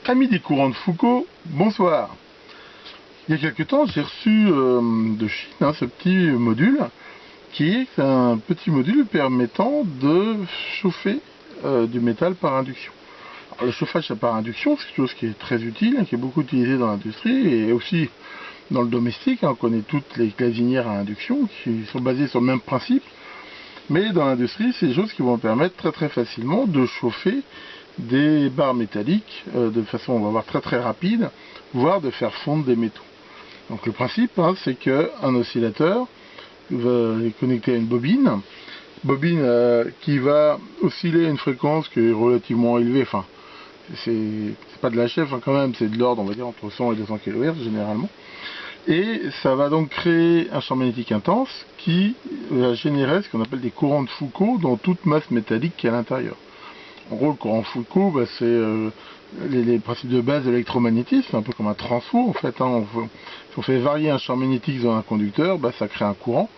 Amis des courants de Foucault, bonsoir. Il y a quelque temps, j'ai reçu de Chine ce petit module qui est un petit module permettant de chauffer du métal par induction. Alors, le chauffage par induction, c'est quelque chose qui est très utile, qui est beaucoup utilisé dans l'industrie et aussi dans le domestique. On connaît toutes les gazinières à induction qui sont basées sur le même principe. Mais dans l'industrie, c'est des choses qui vont permettre très facilement de chauffer des barres métalliques de façon, on va voir, très rapide, voire de faire fondre des métaux. Donc le principe, c'est qu'un oscillateur est connecté à une bobine qui va osciller à une fréquence qui est relativement élevée, enfin, c'est pas de la chef quand même, c'est de l'ordre, on va dire, entre 100 et 200 kHz généralement. Et ça va donc créer un champ magnétique intense qui va générer ce qu'on appelle des courants de Foucault dans toute masse métallique qui est à l'intérieur. En gros, le courant de Foucault, c'est les principes de base de l'électromagnétisme, c'est un peu comme un transfo en fait. Si on fait varier un champ magnétique dans un conducteur, ça crée un courant.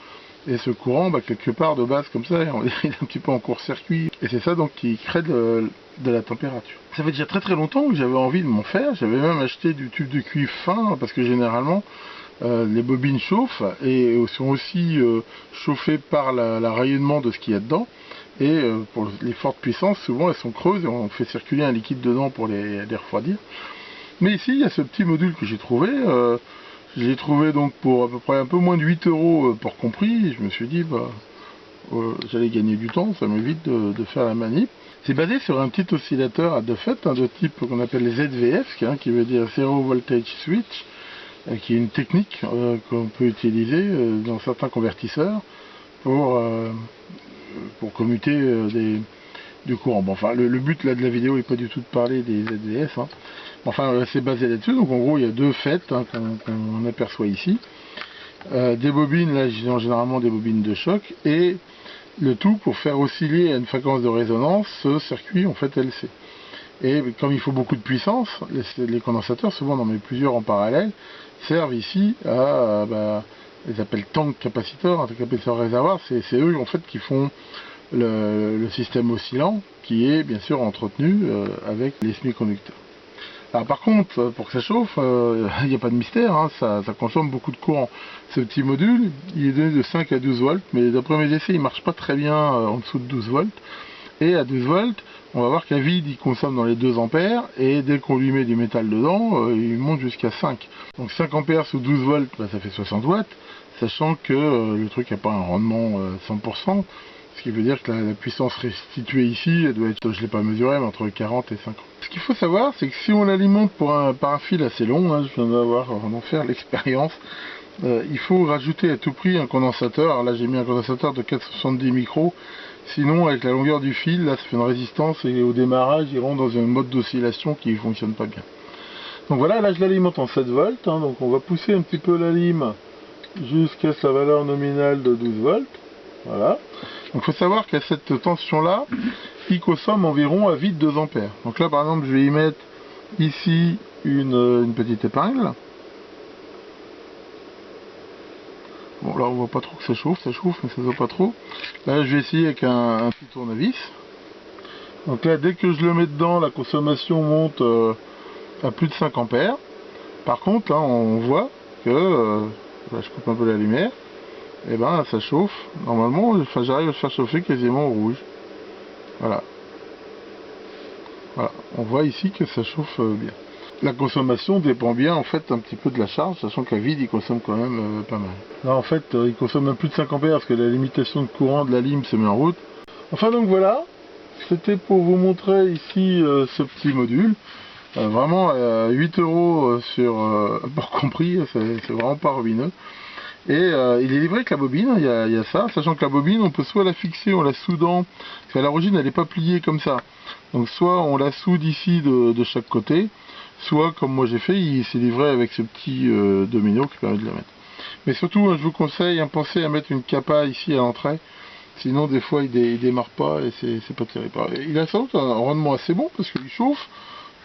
Et ce courant, quelque part de base comme ça, il est un petit peu en court-circuit. Et c'est ça donc qui crée de la température. Ça fait déjà très longtemps que j'avais envie de m'en faire. J'avais même acheté du tube de cuivre fin, parce que généralement, les bobines chauffent et sont aussi chauffées par le rayonnement de ce qu'il y a dedans. Et pour les fortes puissances, souvent elles sont creuses et on fait circuler un liquide dedans pour les refroidir. Mais ici, il y a ce petit module que j'ai trouvé. J'ai trouvé donc pour à peu près un peu moins de 8 € pour compris. Et je me suis dit, j'allais gagner du temps, ça m'évite de faire la manip. C'est basé sur un petit oscillateur à deux faits, de type qu'on appelle les ZVF, qui veut dire Zero Voltage Switch, qui est une technique qu'on peut utiliser dans certains convertisseurs pour commuter du courant. Bon, enfin, le but là de la vidéo n'est pas du tout de parler des ZVF. Enfin, c'est basé là-dessus. Donc en gros, il y a deux faits qu'on aperçoit ici. Des bobines, là, généralement des bobines de choc, et le tout pour faire osciller à une fréquence de résonance ce circuit en fait LC. Et comme il faut beaucoup de puissance, les condensateurs, souvent on en met plusieurs en parallèle, servent ici à, les appelle tank capaciteurs, capaciteurs réservoirs, c'est eux en fait qui font le système oscillant qui est bien sûr entretenu avec les semi-conducteurs. Alors par contre, pour que ça chauffe, il n'y a pas de mystère, ça consomme beaucoup de courant. Ce petit module, il est donné de 5 à 12 volts, mais d'après mes essais, il ne marche pas très bien en dessous de 12 volts. Et à 12 volts, on va voir qu'à vide, il consomme dans les 2 ampères, et dès qu'on lui met du métal dedans, il monte jusqu'à 5. Donc 5 ampères sous 12 volts, ça fait 60 watts, sachant que le truc n'a pas un rendement 100%, ce qui veut dire que la puissance restituée ici, elle doit être, je ne l'ai pas mesuré, mais entre 40 et 50. Ce qu'il faut savoir, c'est que si on l'alimente par un fil assez long, je viens d'en faire l'expérience, il faut rajouter à tout prix un condensateur. Alors là j'ai mis un condensateur de 470 micros, sinon avec la longueur du fil, là ça fait une résistance et au démarrage il rentre dans un mode d'oscillation qui ne fonctionne pas bien. Donc voilà, là je l'alimente en 7 volts, donc on va pousser un petit peu la lime jusqu'à sa valeur nominale de 12 volts. Voilà. Donc il faut savoir qu'à cette tension là, il consomme environ à vide 2 ampères. Donc là par exemple je vais y mettre ici une petite épingle. Bon là on voit pas trop que ça chauffe mais ça se voit pas trop. Là je vais essayer avec un petit tournevis. Donc là dès que je le mets dedans, la consommation monte à plus de 5 ampères. Par contre là on voit que, là je coupe un peu la lumière, et ça chauffe. Normalement j'arrive à le faire chauffer quasiment au rouge. Voilà. Voilà, on voit ici que ça chauffe bien. La consommation dépend bien en fait un petit peu de la charge, sachant qu'à vide il consomme quand même pas mal. Là en fait il consomme un plus de 5 ampères parce que la limitation de courant de la lime se met en route. Enfin donc voilà, c'était pour vous montrer ici ce petit module. Vraiment 8 € pour compris, c'est vraiment pas ruineux. Et il est livré avec la bobine, il y a ça, sachant que la bobine on peut soit la fixer en la soudant, parce qu'à l'origine elle n'est pas pliée comme ça. Donc soit on la soude ici de chaque côté, soit comme moi j'ai fait, il s'est livré avec ce petit domino qui permet de la mettre. Mais surtout je vous conseille, pensez à mettre une capa ici à l'entrée, sinon des fois il démarre pas et c'est pas terrible. Il a sans doute un rendement assez bon parce qu'il chauffe,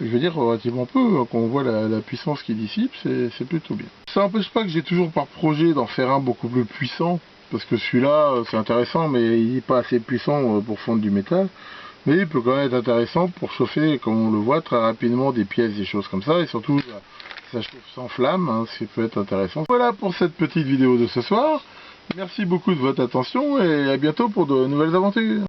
je veux dire relativement peu, quand on voit la puissance qu'il dissipe, c'est plutôt bien. Ça n'empêche pas que j'ai toujours par projet d'en faire un beaucoup plus puissant, parce que celui-là c'est intéressant mais il n'est pas assez puissant pour fondre du métal. mais il peut quand même être intéressant pour chauffer, comme on le voit, très rapidement des pièces, des choses comme ça, et surtout ça chauffe sans flamme, hein, ce qui peut être intéressant. Voilà pour cette petite vidéo de ce soir. Merci beaucoup de votre attention et à bientôt pour de nouvelles aventures.